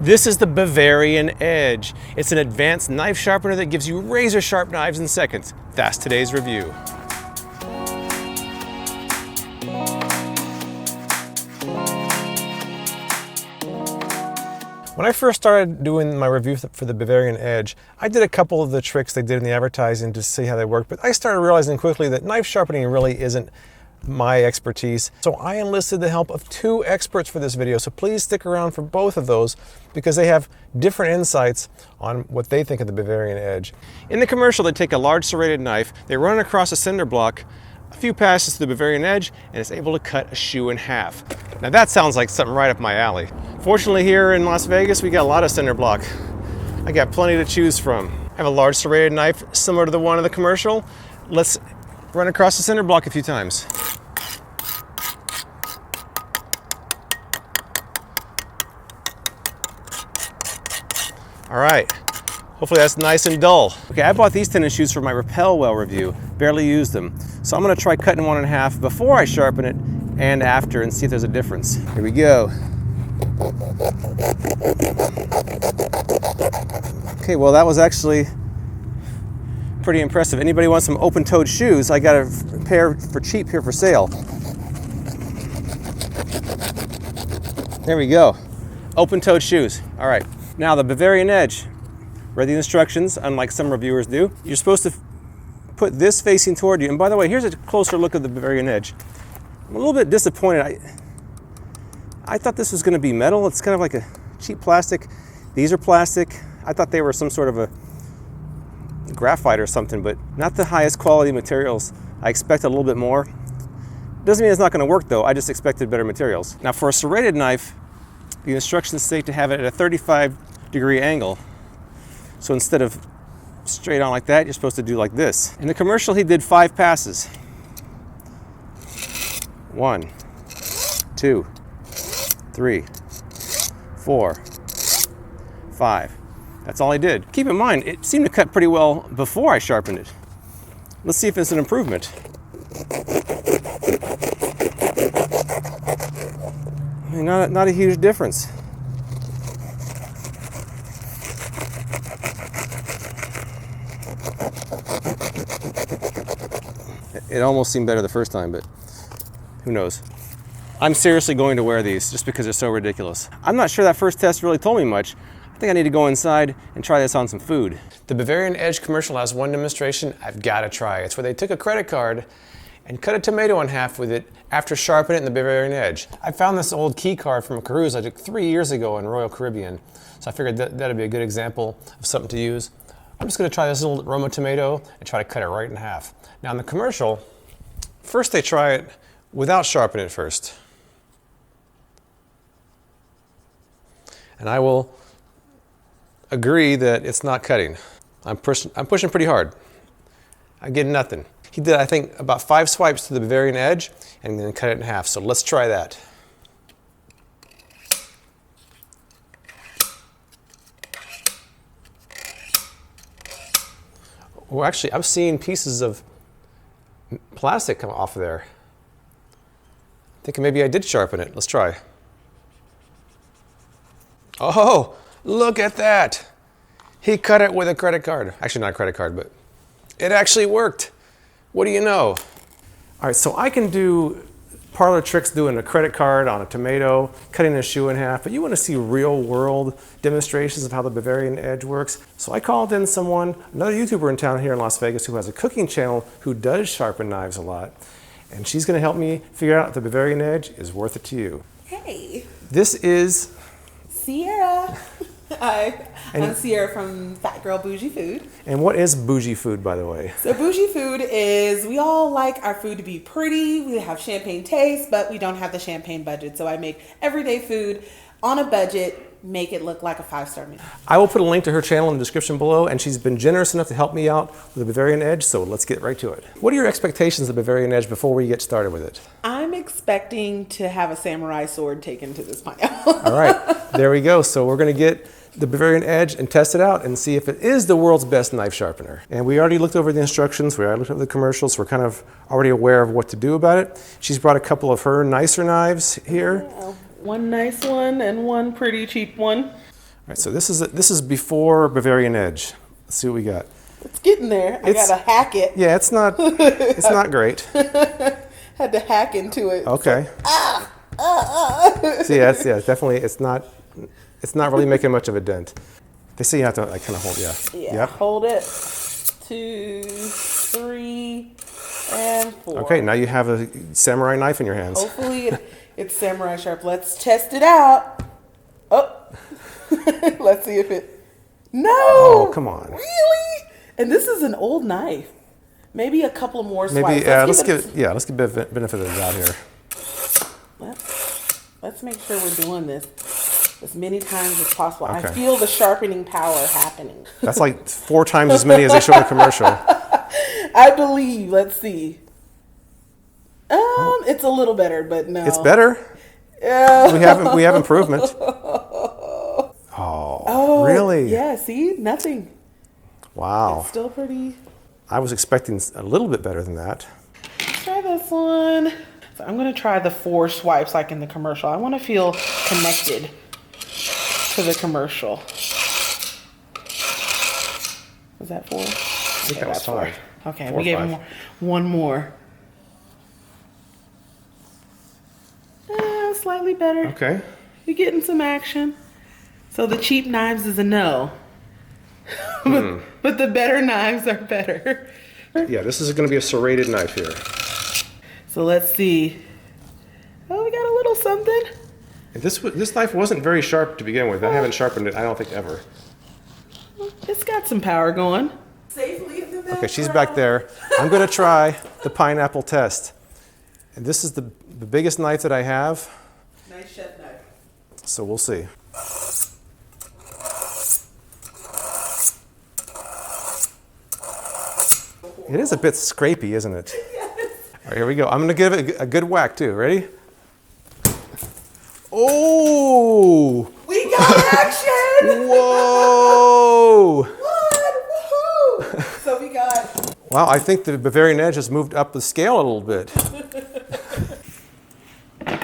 This is the Bavarian Edge. It's an advanced knife sharpener that gives you razor sharp knives in seconds. That's today's review. When I first started doing my review for the Bavarian Edge, I did a couple of the tricks they did in the advertising to see how they work, but I started realizing quickly that knife sharpening really isn't my expertise. So I enlisted the help of two experts for this video, so please stick around for both of those because they have different insights on what they think of the Bavarian Edge. In the commercial, they take a large serrated knife, they run it across a cinder block, a few passes to the Bavarian Edge, and it's able to cut a shoe in half. Now that sounds like something right up my alley. Fortunately, here in Las Vegas, we got a lot of cinder block. I got plenty to choose from. I have a large serrated knife similar to the one in the commercial. Let's run across the cinder block a few times. All right, hopefully that's nice and dull. Okay, I bought these tennis shoes for my Rappel Well review, barely used them. So I'm gonna try cutting one in half before I sharpen it and after and see if there's a difference. Here we go. Okay, well that was actually pretty impressive. Anybody wants some open-toed shoes? I got a pair for cheap here for sale. There we go, open-toed shoes. All right. Now the Bavarian Edge, read the instructions, unlike some reviewers do. You're supposed to put this facing toward you. And by the way, here's a closer look at the Bavarian Edge. I'm a little bit disappointed. I thought this was going to be metal. It's kind of like a cheap plastic. These are plastic. I thought they were some sort of a graphite or something, but not the highest quality materials. I expected a little bit more. Doesn't mean it's not going to work though. I just expected better materials. Now for a serrated knife, the instructions state to have it at a 35-degree angle. So instead of straight on like that, you're supposed to do like this. In the commercial, he did 5 passes. 1, 2, 3, 4, 5. That's all he did. Keep in mind, it seemed to cut pretty well before I sharpened it. Let's see if it's an improvement. I mean, not a huge difference. It almost seemed better the first time, but who knows? I'm seriously going to wear these just because they're so ridiculous. I'm not sure that first test really told me much. I think I need to go inside and try this on some food. The Bavarian Edge commercial has one demonstration I've got to try. It's where they took a credit card and cut a tomato in half with it after sharpening it in the Bavarian Edge. I found this old key card from a cruise I took 3 years ago in Royal Caribbean, so I figured that'd be a good example of something to use. I'm just gonna try this little Roma tomato and try to cut it right in half. Now in the commercial, first they try it without sharpening it first. And I will agree that it's not cutting. I'm pushing pretty hard. I get nothing. He did, I think, about 5 swipes to the Bavarian Edge and then cut it in half. So let's try that. Well, actually, I'm seeing pieces of plastic come off of there. I think maybe I did sharpen it. Let's try. Oh, look at that. He cut it with a credit card. Actually, not a credit card, but it actually worked. What do you know? All right, so I can do parlor tricks doing a credit card on a tomato, cutting a shoe in half, but you want to see real world demonstrations of how the Bavarian Edge works. So I called in another YouTuber in town here in Las Vegas who has a cooking channel who does sharpen knives a lot. And she's going to help me figure out if the Bavarian Edge is worth it to you. Hey. This is Ciara. Hi, I'm Ciara from Fat Girl Bougie Food. And what is bougie food, by the way? So bougie food is, we all like our food to be pretty, we have champagne taste, but we don't have the champagne budget. So I make everyday food on a budget, make it look like a 5-star meal. I will put a link to her channel in the description below, and she's been generous enough to help me out with the Bavarian Edge, so let's get right to it. What are your expectations of the Bavarian Edge before we get started with it? I'm expecting to have a samurai sword taken to this pineapple. All right, there we go. So we're gonna get the Bavarian Edge and test it out and see if it is the world's best knife sharpener. And we already looked over the instructions, we already looked over the commercials, so we're kind of already aware of what to do about it. She's brought a couple of her nicer knives here. One nice one and one pretty cheap one. right, so this is before Bavarian Edge. Let's see what we got. It's getting there. I gotta hack it. Yeah, it's not great. Had to hack into it. Okay. See, yeah, definitely it's not really making much of a dent. They say you have to like kind of hold, yeah. Yeah. Yep. Hold it. 2, 3, and 4. Okay, now you have a samurai knife in your hands. Hopefully it's samurai sharp. Let's test it out. Oh. Let's see if it. No. Oh, come on. Really? And this is an old knife. Maybe a couple more swipes. Maybe let's give benefit of the doubt here. Let's make sure we're doing this as many times as possible. Okay. I feel the sharpening power happening. That's like 4 times as many as they show in the commercial. I believe. Let's see. It's a little better, but no. It's better. Yeah. We have improvement. Oh, really? Yeah. See, nothing. Wow. It's still pretty. I was expecting a little bit better than that. Let's try this one. So I'm gonna try the 4 swipes like in the commercial. I want to feel connected to the commercial. Was that 4? I think that was 5. Okay, 4 we gave 5. him one more. Slightly better. Okay. You're getting some action. So the cheap knives is a no. But the better knives are better. Yeah, this is going to be a serrated knife here. So let's see. Oh, we got a little something. This knife wasn't very sharp to begin with. I haven't sharpened it, I don't think, ever. It's got some power going. Safely in the back. Okay, she's back there. I'm going to try the pineapple test. And this is the biggest knife that I have. Nice chef knife. So we'll see. It is a bit scrapey, isn't it? Yes. All right, here we go. I'm going to give it a good whack, too. Ready? Oh! We got action! Whoa! What? Woohoo! So we got... Wow, I think the Bavarian Edge has moved up the scale a little bit.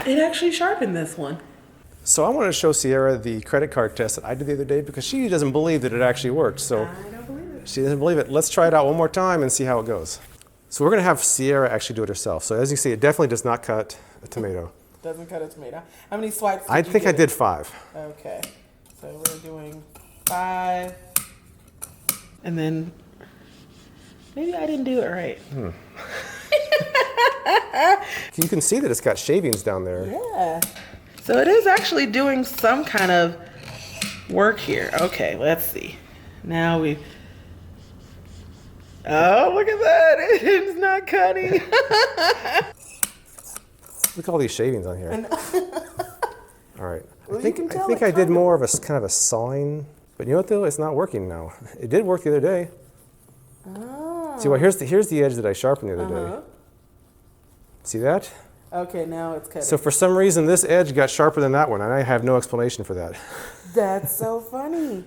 It actually sharpened this one. So I wanted to show Ciara the credit card test that I did the other day because she doesn't believe that it actually worked. So I don't believe it. she doesn't believe it. Let's try it out one more time and see how it goes. So we're going to have Ciara actually do it herself. So as you see, it definitely does not cut a tomato. Doesn't cut a tomato. How many swipes I did you think I give did it? 5. Okay. So we're doing 5. And then maybe I didn't do it right. You can see that it's got shavings down there. Yeah. So it is actually doing some kind of work here. Okay, let's see. Now we... Oh, look at that. It's not cutting. Look at all these shavings on here. All right. Well, I think you can tell I it did more of a kind of a sawing. But you know what, though? It's not working now. It did work the other day. Oh. See, well, here's the edge that I sharpened the other day. See that? Okay, now it's cutting. So for some reason, this edge got sharper than that one, and I have no explanation for that. That's so funny.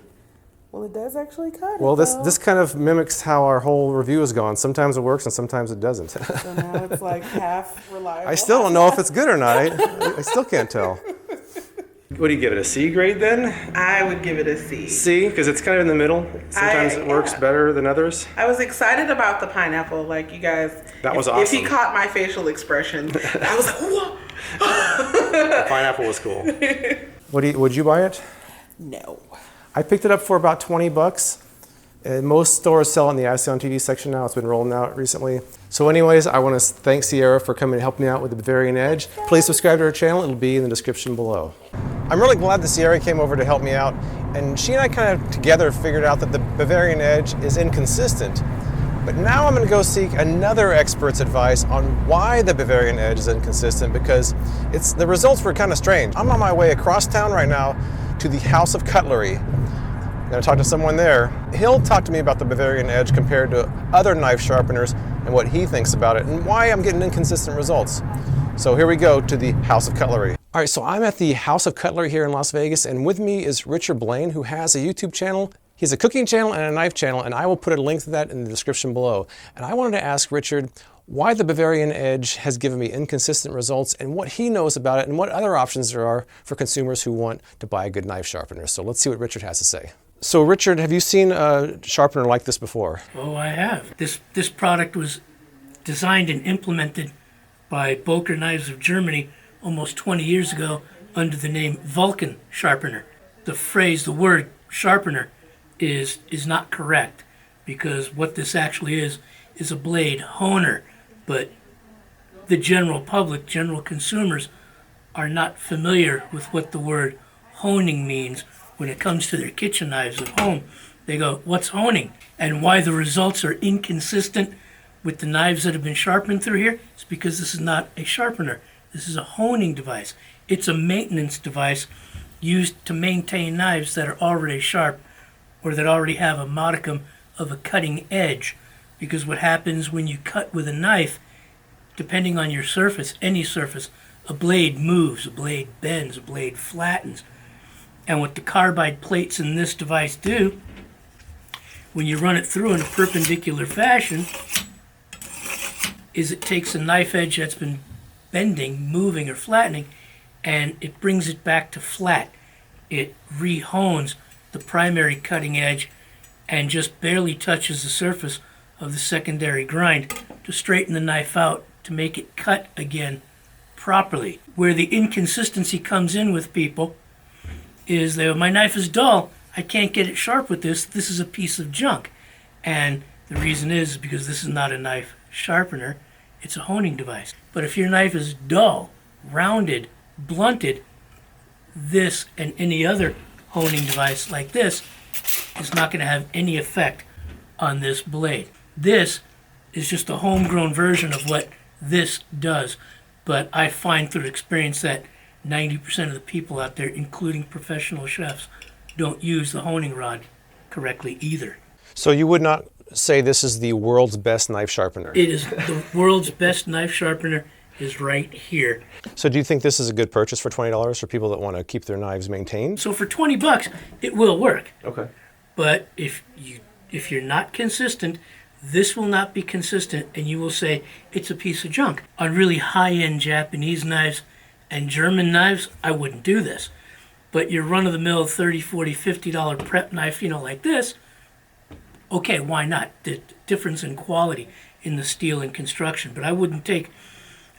Well, it does actually cut. Well, it, though. this kind of mimics how our whole review has gone. Sometimes it works, and sometimes it doesn't. So now it's like half reliable. I still don't know if it's good or not. I still can't tell. What do you give it, a C grade then? I would give it a C. C, because it's kind of in the middle. Sometimes it works better than others. I was excited about the pineapple, like you guys. That was If awesome. he caught my facial expression, I was like, whoa. The pineapple was cool. Would you buy it? No. I picked it up for about $20. Most stores sell it in the IC on TV section now. It's been rolling out recently. So anyways, I want to thank Ciara for coming and helping me out with the Bavarian Edge. Please subscribe to her channel. It'll be in the description below. I'm really glad that Ciara came over to help me out. And she and I kind of together figured out that the Bavarian Edge is inconsistent. But now I'm going to go seek another expert's advice on why the Bavarian Edge is inconsistent, because the results were kind of strange. I'm on my way across town right now to the House of Cutlery. I'm going to talk to someone there. He'll talk to me about the Bavarian Edge compared to other knife sharpeners and what he thinks about it and why I'm getting inconsistent results. So here we go to the House of Cutlery. All right, so I'm at the House of Cutlery here in Las Vegas, and with me is Richard Blaine, who has a YouTube channel. He has a cooking channel and a knife channel, and I will put a link to that in the description below. And I wanted to ask Richard, why the Bavarian Edge has given me inconsistent results, and what he knows about it, and what other options there are for consumers who want to buy a good knife sharpener. So let's see what Richard has to say. So Richard, have you seen a sharpener like this before? Oh, I have. This product was designed and implemented by Boker Knives of Germany almost 20 years ago under the name Vulcan Sharpener. The phrase, the word sharpener is not correct, because what this actually is a blade honer. But the general public, general consumers, are not familiar with what the word honing means when it comes to their kitchen knives at home. They go, what's honing? And why the results are inconsistent with the knives that have been sharpened through here is because this is not a sharpener. This is a honing device. It's a maintenance device used to maintain knives that are already sharp or that already have a modicum of a cutting edge. Because what happens when you cut with a knife, depending on your surface, any surface, a blade moves, a blade bends, a blade flattens. And what the carbide plates in this device do, when you run it through in a perpendicular fashion, is it takes a knife edge that's been bending, moving, or flattening, and it brings it back to flat. It rehones the primary cutting edge and just barely touches the surface of the secondary grind to straighten the knife out to make it cut again properly. Where the inconsistency comes in with people is that my knife is dull, I can't get it sharp with this is a piece of junk. And the reason is because this is not a knife sharpener, it's a honing device. But if your knife is dull, rounded, blunted, this and any other honing device like this is not going to have any effect on this blade. This is just a homegrown version of what this does, but I find through experience that 90% of the people out there, including professional chefs, don't use the honing rod correctly either. So you would not say this is the world's best knife sharpener? It is the world's best knife sharpener is right here. So do you think this is a good purchase for $20 for people that want to keep their knives maintained? So for $20, it will work. Okay. But if you're not consistent, this will not be consistent, and you will say it's a piece of junk. On really high-end Japanese knives and German knives, I wouldn't do this. But your run-of-the-mill $30, $40, $50 prep knife, like this, okay, why not? The difference in quality in the steel and construction. But I wouldn't take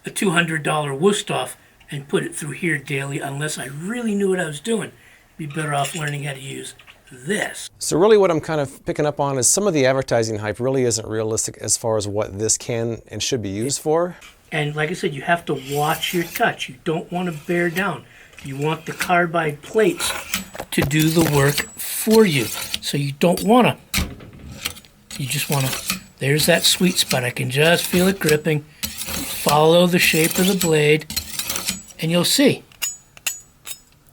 a $200 Wusthof and put it through here daily unless I really knew what I was doing. Be better off learning how to use this. So really what I'm kind of picking up on is some of the advertising hype really isn't realistic as far as what this can and should be used for. And like I said, you have to watch your touch. You don't want to bear down. You want the carbide plates to do the work for you. So you don't want to. You just want to. There's that sweet spot. I can just feel it gripping. Follow the shape of the blade, and you'll see.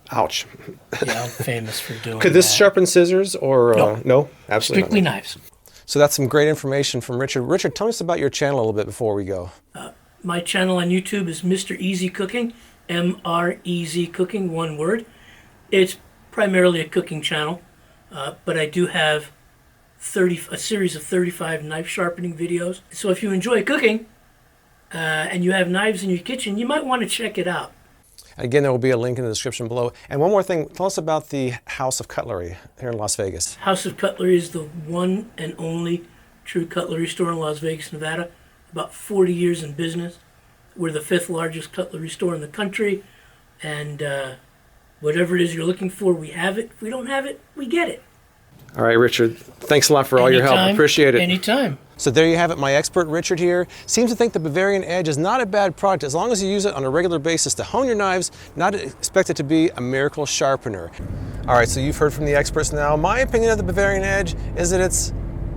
Ouch. Yeah, I'm famous for doing Could this that. sharpen scissors or no? Absolutely Strictly not. knives. So that's some great information from Richard. Richard, tell us about your channel a little bit before we go. My channel on YouTube is Mr. Easy Cooking, M-R-E-Z Cooking, one word. It's primarily a cooking channel, but I do have a series of 35 knife sharpening videos. So if you enjoy cooking and you have knives in your kitchen, you might want to check it out. Again, there will be a link in the description below. And one more thing, tell us about the House of Cutlery here in Las Vegas. House of Cutlery is the one and only true cutlery store in Las Vegas, Nevada. About 40 years in business. We're the 5th largest cutlery store in the country. And whatever it is you're looking for, we have it. If we don't have it, we get it. All right, Richard, thanks a lot for all your help. Appreciate it. Anytime. So there you have it. My expert, Richard here, seems to think the Bavarian Edge is not a bad product as long as you use it on a regular basis to hone your knives, not expect it to be a miracle sharpener. All right, so you've heard from the experts now. My opinion of the Bavarian Edge is that it's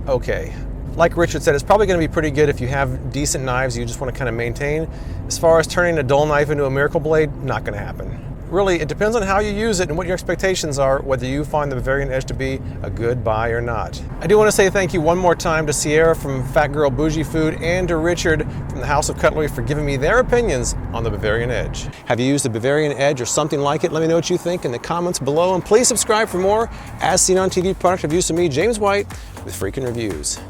okay. Like Richard said, it's probably going to be pretty good if you have decent knives you just want to kind of maintain. As far as turning a dull knife into a miracle blade, not going to happen. Really, it depends on how you use it and what your expectations are, whether you find the Bavarian Edge to be a good buy or not. I do want to say thank you one more time to Ciara from Fat Girl Bougie Food and to Richard from the House of Cutlery for giving me their opinions on the Bavarian Edge. Have you used the Bavarian Edge or something like it? Let me know what you think in the comments below, and please subscribe for more As Seen on TV product reviews from me, James White, with Freakin' Reviews.